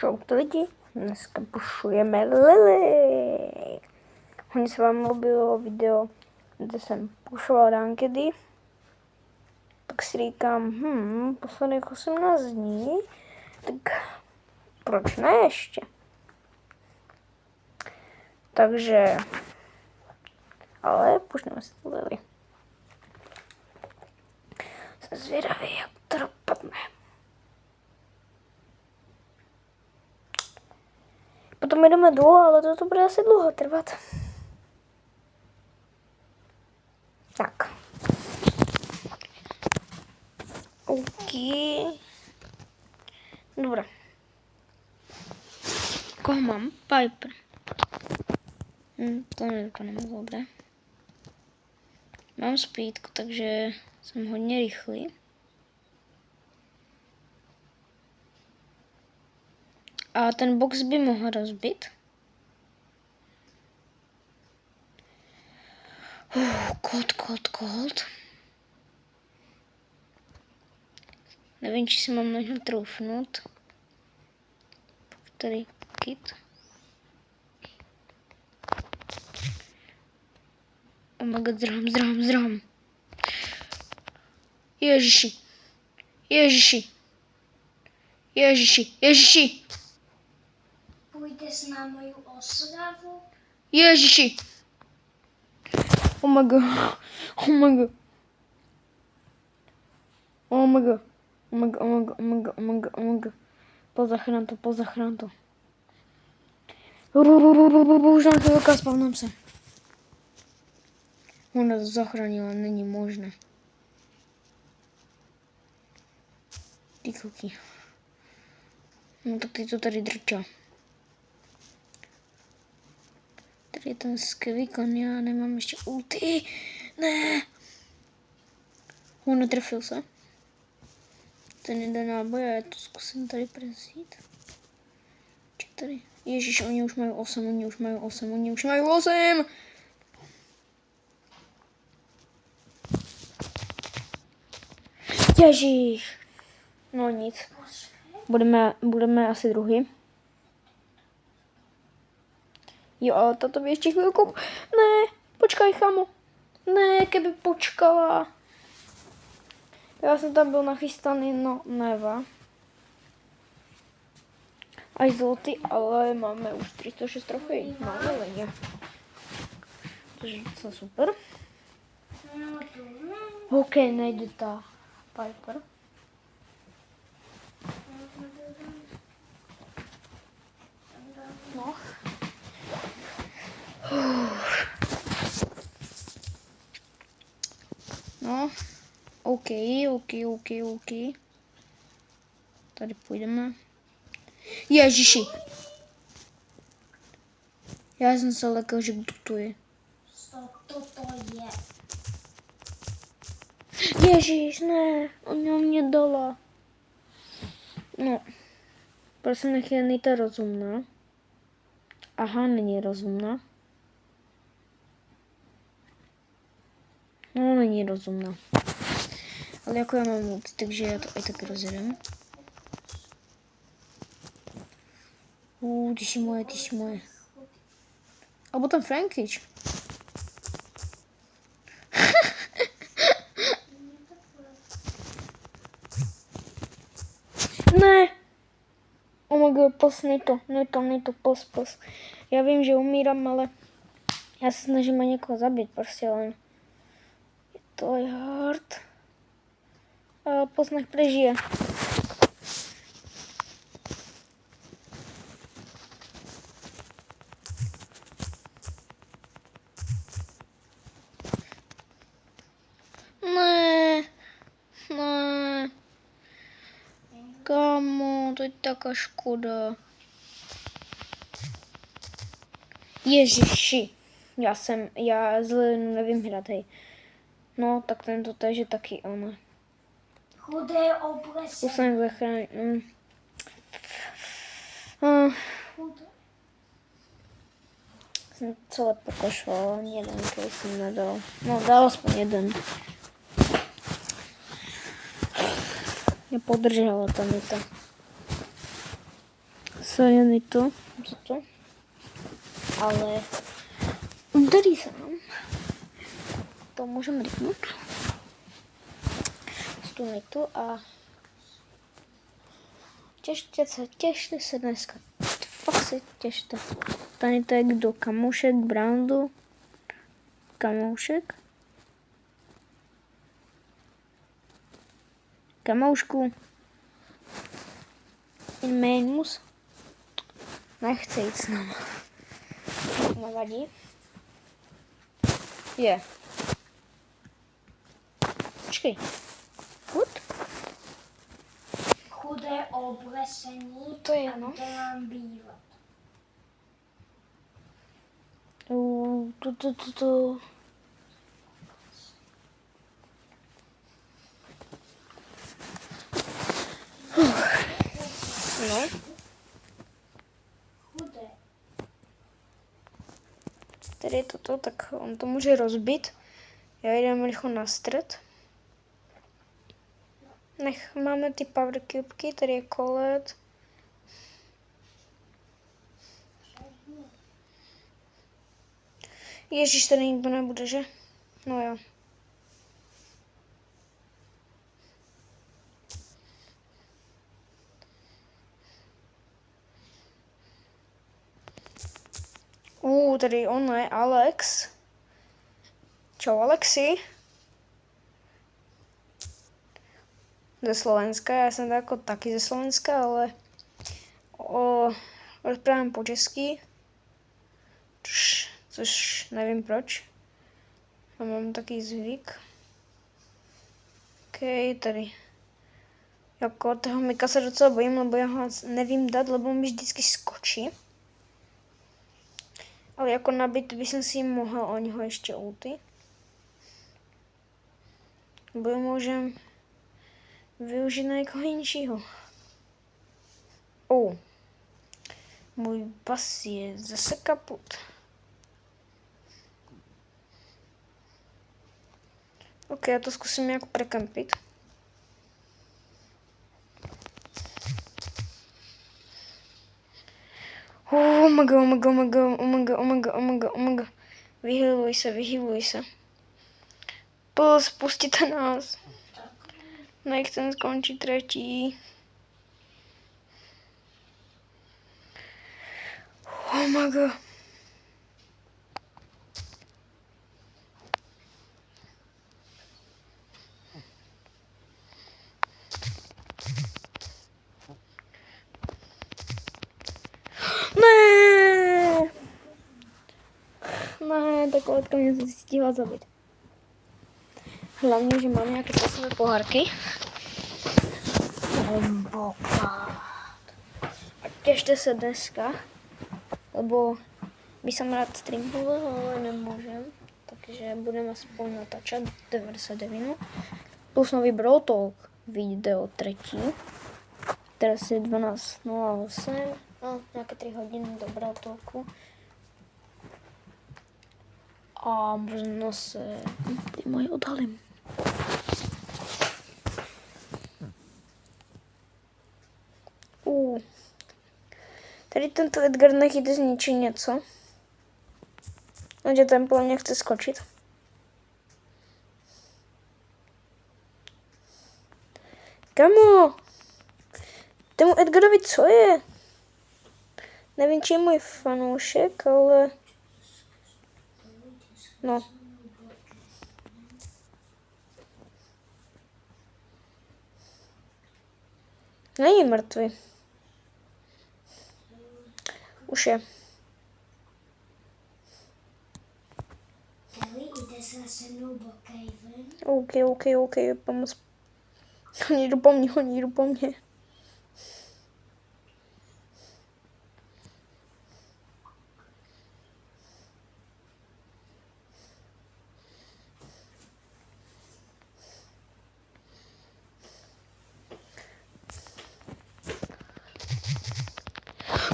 Čau lidi, dneska pušujeme Lily. Hodně se vám líbilo video, kde jsem pušoval Rankedy. Tak si říkám, posledních 18 dní, tak proč ne ještě? Takže, ale pušneme si Lily. Jsem zvědavý, jak to dopadne. Potom jdeme dolů, ale to bude asi dlouho trvat. Tak. OK. Dobré. Koho mám? Piper. To nedopadne moc dobré. Mám speedku, takže jsem hodně rychlý. A ten box by mohl rozbit. Cold. Nevím, či si mám na něho troufnout. Tady kit. Oh my god, zdrhám. Ježiši. Půjde s na moju oslavu? Ježiši. Oh my god. Pozachrán to. Už nám chvilka, spavnám se. Ona to zachránila, není možné. Ty kuky. No tak ty to tady drča. Tady je ten skvikon, já nemám ještě ulti. Ne. On netrefil se. Ten jeden náboj, já to zkusím tady prezít. Tady. Ježíš, oni už mají 8. Ježíš. No nic. Budeme asi druhý. Jo, ale tato by ještě chvilku. Ne, počkaj, chamo. Ne, keby počkala. Já jsem tam byl nachystaný, no neva. Aj zloty, ale máme už 306 trofejí. Máme leně. Takže docela super. OK, nejde ta Piper. No. No. OK. Tady půjdeme. Ježiši. Já jsem se lekl, že kdo to je. Co to je? Ježíš, ne. Ona mě dala. No. Prosím, nech je nejta rozumná. Aha, není rozumná. No, není rozumná. Ale jako já mám moc, takže já to i tak rozjedem. Ty jsi moje. A potom Frankič. Ne. Oh my god, pas, nej to, pas. Já vím, že umírám, ale já se snažím někoho zabít, prostě len. Je to hard. A pas nech prežije. Ne. Kamo, to je taká škoda. Ježiši. Já z Lilinu nevím hrát, hej. No, tak tento též je taky ono. Chudé oblese. Zkusím zachránit. Jsem celé pokošoval, jeden kill jsem nedal. No, dal aspoň jeden. Mě podržela ta mita. Sorry to za to. Ale darí sa nám. To môžem rýpnúť. Stúnej tu a tešte sa dneska. Fakt sa tešte. Tady to je kdo? Kamoušek, Brandu. Kamoušek. Kamoušku. Jmenus. Nechce jít s náma. Nevadí. Je. Počkej. What? Chudé oblesení. To je ono. Kde mám bývat? Tu. No. Chudé. Tady je toto, tak on to může rozbít. Já jdem rychle na střed. Máme ty power cubky, tady je kolet. Ježíš, tady nikdo nebude, že? No jo. Tady on je Alex. Čau Alexi. Ze Slovenska, já jsem jako taky ze Slovenska, ale rozprávám po česky. Což nevím proč. A mám taký zvyk. OK, tady. Jako toho Mika se docela bojím, lebo já ho nevím dát, lebo mi vždycky skočí. Ale jako nabít by jsem si mohl o něho ještě ulty. Nebo můžem využít na někoho jinšího. Můj pas je zase kaput. OK, já to zkusím nějak prekampit. Oh my god. Vyhyluj se. Pustíte nás. Nechcem skončit třetí. Oh my god. Ne, ta koletka mě stihla zabít. Hlavně, že mám nějaké časové pohárky. A těšte se dneska, lebo by som rád streamoval, ale nemôžem. Takže budem aspoň natáčať 99. Plus nový Brawl Talk video 3. Teraz je 12:08. No, nějaké 3 hodiny do Brawl Talku. A možno se ty moje odhalím. Tady tento Edgar nechytí zničí něco. Takže ten podle mě chce skočit. Kamo! Tomu Edgarovi co je? Nevím, či je můj fanoušek, ale... No. Není mrtvý. Už je. Tady jde se mnou do Kejven. OK, pomoc. Oni jdu po mně.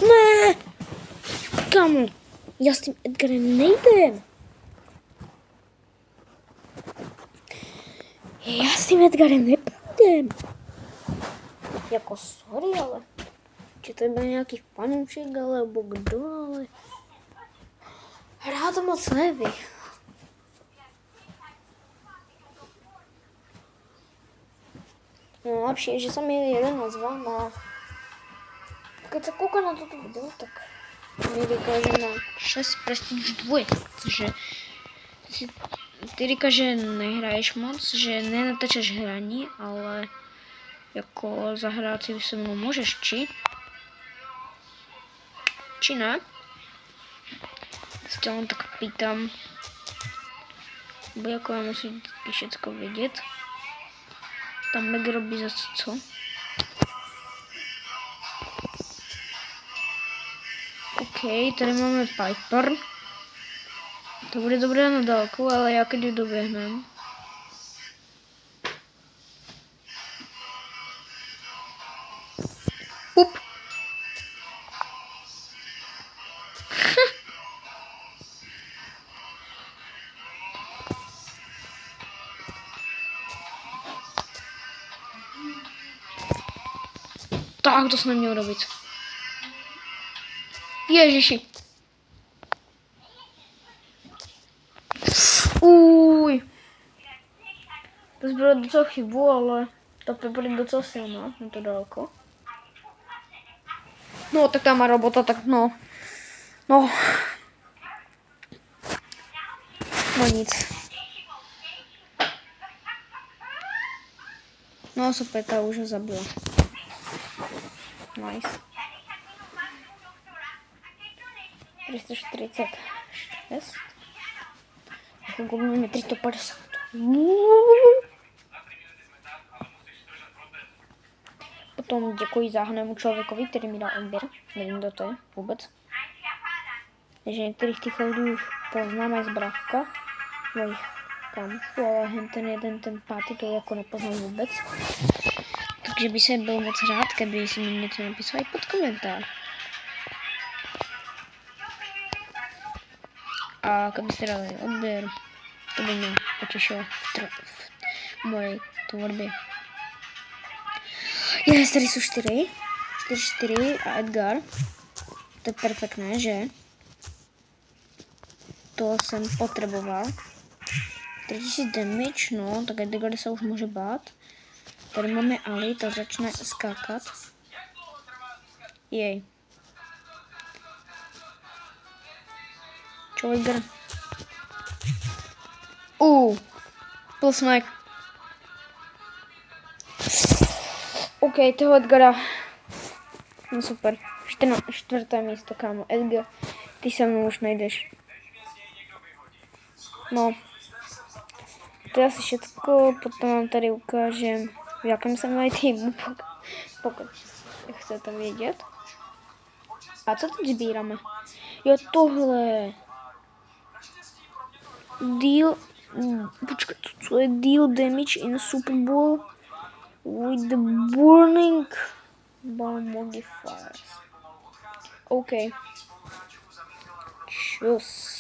Ne! Kamo, já s tím Edgarem nejdem. Já s tím Edgarem nepůjdem. Jako sorry, ale Či to byl nějaký fanoušek, alebo kdo, ale... Hrál to moc nevím. No lepší je, že jsem je jeden nazval a když se koukám na toto video, tak mi říká, že má 6 prestige 2, cože ty říká, že nehraješ moc, že nenatáčeš hraní, ale jako zahrát si se mnou můžeš, či? Či ne? Se tak pýtam, bo jako já musím všechno vědět. Tam Meg robí zase co? OK, tady máme Piper. To bude dobré na dálku, ale já když doběhnem. Up. Tak, to jsem neměl robit. Ježiši. Uj. To bylo docela chybu, ale ta Pepper je docela silná na to daleko. No, tak tam má robota, tak no. No. No nic. No super, ta už ho zabila. Nice. 346. Jako máme 350. Potom děkuji záhonnému člověkovi, který mi dal odběr. Nevím, kdo to je vůbec. Takže některých těch lidí už poznám aj z Bravka. Mojich kamošů, ale ten jeden, ten pátý, to jako nepoznám vůbec. Takže by se byl moc rád, kdyby si mi něco napísali pod komentář. A kdybyste dali odběr, to by mě potěšilo v mojej tvorbě. Tady jsou 4 a Edgar. To je perfektné, že? To jsem potřeboval. 3000 damage, no, tak Edgar se už může bát. Tady máme Ali, ta začne skákat. Jej. Čo, Edgar? Pulsmek. OK, toho Edgara. No super. 4. místo, kámo. Edgar, ty se mnou už nejdeš. No. To je asi všetko, potom vám tady ukážem, v jakém jsem mají týmu, pokud chcete vědět. A co teď sbíráme? Jo, tohle. Deal, počkat, co je deal damage in Super Bowl with the burning bomb modifiers. OK. Čus.